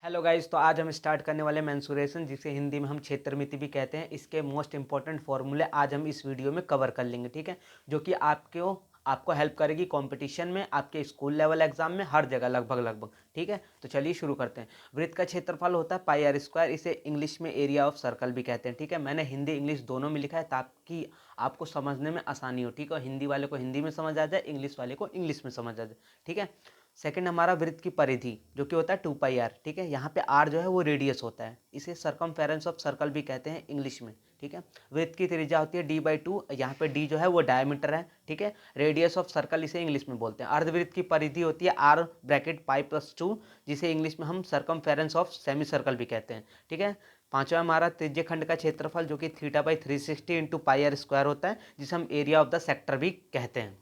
Hello guys, तो आज हम स्टार्ट करने वाले मेंसुरेशन, जिसे हिंदी में हम क्षेत्रमिति भी कहते हैं। इसके मोस्ट इंपॉर्टेंट फॉर्मूले आज हम इस वीडियो में कवर कर लेंगे, ठीक है। जो कि आपको हेल्प करेगी कंपटीशन में, आपके स्कूल लेवल एग्जाम में, हर जगह लगभग, ठीक है। तो चलिए शुरू करते हैं। वृत्त का क्षेत्रफल होता है पाई आर स्क्वायर। इसे इंग्लिश में एरिया ऑफ सर्कल भी कहते हैं, ठीक है। मैंने हिंदी इंग्लिश दोनों में लिखा है ताकि आपको समझने में आसानी हो, ठीक है। हिंदी वाले को हिंदी में समझ आ जाए, इंग्लिश वाले को इंग्लिश में समझ आ जाए, ठीक है। सेकंड हमारा वृत्त की परिधि, जो कि होता है 2 पाई आर, ठीक है। यहाँ पे आर जो है वो रेडियस होता है, इसे सरकमफेरेंस ऑफ सर्कल भी कहते हैं इंग्लिश में, ठीक है। वृत्त की त्रिज्या होती है d/2, यहाँ पे d जो है वो डायमीटर है, ठीक है। रेडियस ऑफ सर्कल इसे इंग्लिश में बोलते हैं। अर्धवृत्त की परिधि होती है r(π+2), जिसे इंग्लिश में हम सरकमफेरेंस ऑफ सेमी सर्कल भी कहते हैं, ठीक है। पांचवा हमारा त्रिज्य खंड का क्षेत्रफल, जो कि θ/360 इंटू पाई आर स्क्वायर होता है, जिसे हम एरिया ऑफ द सेक्टर भी कहते हैं।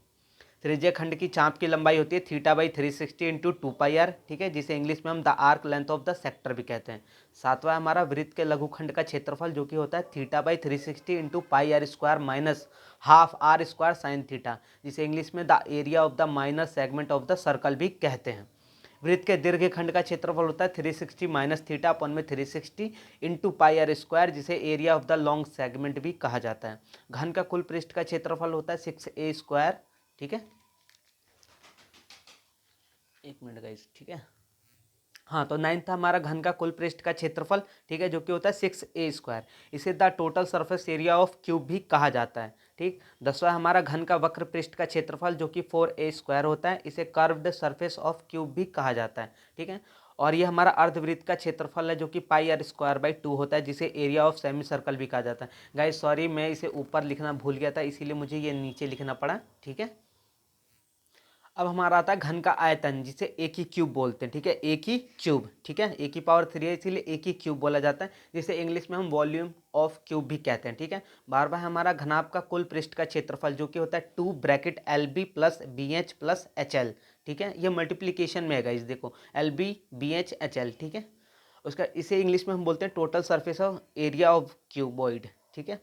त्रिज्य खंड की चाप की लंबाई होती है θ/360 इंटू 2 पाई आर, ठीक है, जिसे इंग्लिश में हम the arc length of the sector भी कहते हैं। सातवां हमारा वृत्त के लघुखंड का क्षेत्रफल, जो कि होता है θ/360 into pi R square minus half R square sine theta, जिसे इंग्लिश में the area of the minor segment of the circle भी कहते हैं। वृत्त के दीर्घ खंड का क्षेत्रफल होता है 360 माइनस थीटा अपन में 360 इंटू पाई आर स्क्वायर, जिसे area of the long segment भी कहा जाता है। घन का कुल पृष्ठ का क्षेत्रफल होता है 6a², ठीक है। एक मिनट गाइस, ठीक है। हाँ, तो 9th था हमारा घन का कुल पृष्ठ का क्षेत्रफल, ठीक है, जो कि होता है 6a²। इसे the total surface area of cube भी कहा जाता है, ठीक। 10वां हमारा घन का वक्र पृष्ठ का क्षेत्रफल, जो कि 4a² होता है, इसे कर्व्ड सरफेस ऑफ क्यूब भी कहा जाता है, ठीक है। और ये हमारा अर्धवृत्त का क्षेत्रफल है, जो कि πr²/2 होता है, जिसे एरिया ऑफ सेमी सर्कल भी कहा जाता है। गाइस सॉरी, मैं इसे ऊपर लिखना भूल गया था, इसीलिए मुझे ये नीचे लिखना पड़ा, ठीक है। अब हमारा आता है घन का आयतन, जिसे एक ही क्यूब बोलते हैं, ठीक है। एक ही क्यूब, ठीक है। एक ही पावर 3 है, इसीलिए एक ही क्यूब बोला जाता है, जिसे इंग्लिश में हम वॉल्यूम ऑफ क्यूब भी कहते हैं, ठीक है। 12वां हमारा घनाभ का कुल पृष्ठ का क्षेत्रफल, जो कि होता है 2 + LB + BH + HL, ठीक है। ये मल्टीप्लीकेशन में है गाइस, देखो LB BH HL, ठीक है। उसका इसे इंग्लिश में हम बोलते हैं total surface of area of cuboid, ठीक है।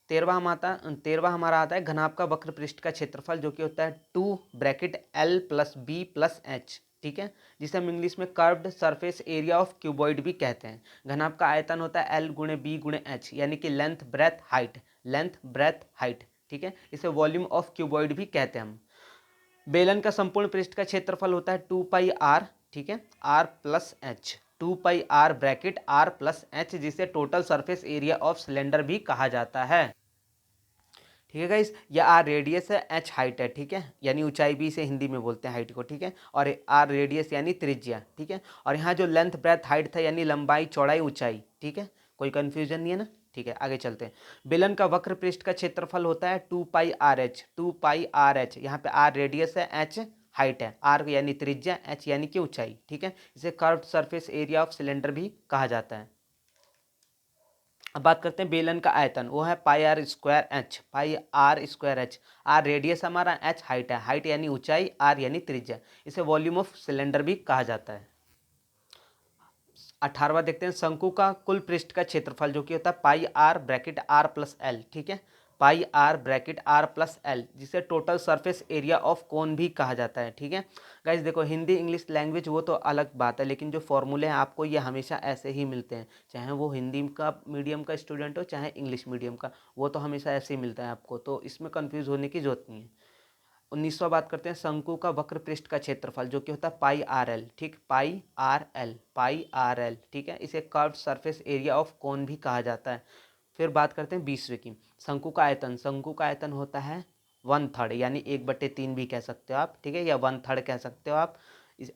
13वां हमारा आता है घनाभ का वक्र पृष्ठ का क्षेत्रफल, जो कि होता है 2 + LB + H, ठीक है, जिसे हम इंग्लिश में curved surface area of cuboid भी कहते हैं। घनाभ का आयतन होता है L × B × H, यानी कि लेंथ ब्रेथ हाइट, ठीक है। इसे वॉल्यूम ऑफ क्यूबॉइड भी कहते हैं हम। बेलन का संपूर्ण पृष्ठ का क्षेत्रफल होता है 2 πr, ठीक है, r+h, 2 πr (r+h), जिसे total surface area of cylinder भी कहा जाता है, ठीक है गाइस। ये आर रेडियस है, एच हाइट है, ठीक है, यानी ऊंचाई भी इसे हिंदी में बोलते हैं हाइट को, ठीक है। और आर रेडियस यानी त्रिज्या, ठीक है। और यहाँ जो लेंथ ब्रेथ हाइट था, यानी लंबाई चौड़ाई ऊंचाई, ठीक है। कोई कंफ्यूजन नहीं है ना, ठीक है। आगे चलते हैं। बेलन का वक्र पृष्ठ का क्षेत्रफल होता है 2 πr(h), यहाँ पे आर रेडियस है, एच हाइट है, आर यानी त्रिज्या, एच यानी कि ऊंचाई, ठीक है। इसे curved surface area of cylinder भी कहा जाता है। अब बात करते हैं बेलन का आयतन, वो है πr²h, आर रेडियस हमारा, एच हाइट है, हाइट यानी ऊंचाई, आर यानी त्रिज्या, इसे वॉल्यूम ऑफ सिलेंडर भी कहा जाता है। 18वां देखते हैं शंकु का कुल पृष्ठ का क्षेत्रफल, जो कि होता है πr(r+l), ठीक है, πr(r+l), जिसे total surface area of cone भी कहा जाता है, ठीक है। गाइस देखो, हिंदी इंग्लिश लैंग्वेज वो तो अलग बात है, लेकिन जो फॉर्मूले हैं आपको ये हमेशा ऐसे ही मिलते हैं, चाहे वो हिंदी का मीडियम का स्टूडेंट हो चाहे इंग्लिश मीडियम का, वो तो हमेशा ऐसे ही मिलता है आपको, तो इसमें कन्फ्यूज़ होने की जरूरत नहीं है। 19वां बात करते हैं शंकु का वक्र पृष्ठ का क्षेत्रफल, जो कि होता है πrl, ठीक, πrl, ठीक है, इसे curved surface area of cone भी कहा जाता है। फिर बात करते हैं 20वें की, शंकु का आयतन। शंकु का आयतन होता है 1/3, यानी 1/3 भी कह सकते हो आप, ठीक है, या 1/3 कह सकते हो आप।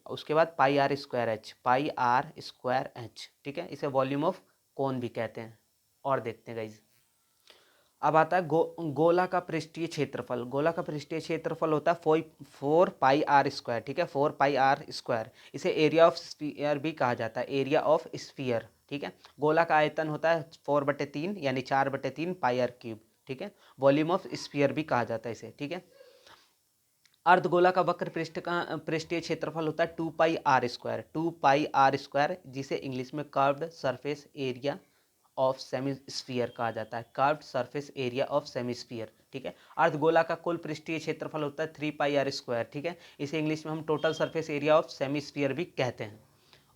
उसके बाद πr²h, ठीक है, इसे वॉल्यूम ऑफ कोन भी कहते हैं। और देखते हैं गाइज, अब आता है गोला का पृष्ठीय क्षेत्रफल। गोला का पृष्ठीय क्षेत्रफल होता है 4 πr², ठीक है, 4 πr²। इसे एरिया ऑफ स्फीयर भी कहा जाता है, एरिया ऑफ स्फीयर, ठीक है। गोला का आयतन होता है 4/3, यानी 4/3 πr³, ठीक है। वॉल्यूम ऑफ स्फीयर भी कहा जाता है इसे, ठीक है। अर्धगोला का वक्र पृष्ठ का पृष्ठीय क्षेत्रफल होता है 2 πr², जिसे इंग्लिश में curved surface area of semi sphere कहा जाता है, curved surface area of semi sphere, ठीक है। अर्धगोला का कुल पृष्ठीय क्षेत्रफल होता है 3 πr², ठीक है, इसे इंग्लिश में हम total surface area of semi sphere भी कहते हैं।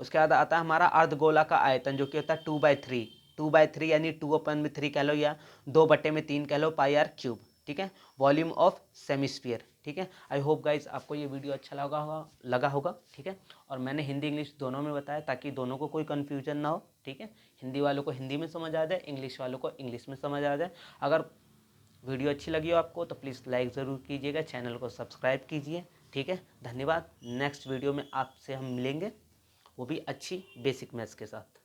उसके बाद आता है हमारा अर्धगोला का आयतन, जो कि होता है 2/3, 2/3 यानी 2/3 कह लो या 2/3 कह लो, पाई आर क्यूब, ठीक है। वॉल्यूम ऑफ सेमिस्फीयर, ठीक है। आई होप गाइज आपको ये वीडियो अच्छा लगा होगा, ठीक है। और मैंने हिंदी इंग्लिश दोनों में बताया ताकि दोनों को कोई कन्फ्यूजन ना हो, ठीक है। हिंदी वालों को हिंदी में समझ आ जाए, इंग्लिश वालों को इंग्लिश में समझ आ जाए। अगर वीडियो अच्छी लगी हो आपको तो प्लीज़ लाइक ज़रूर कीजिएगा, चैनल को सब्सक्राइब कीजिए, ठीक है। धन्यवाद। नेक्स्ट वीडियो में आपसे हम मिलेंगे, वो भी अच्छी बेसिक मैथ्स के साथ।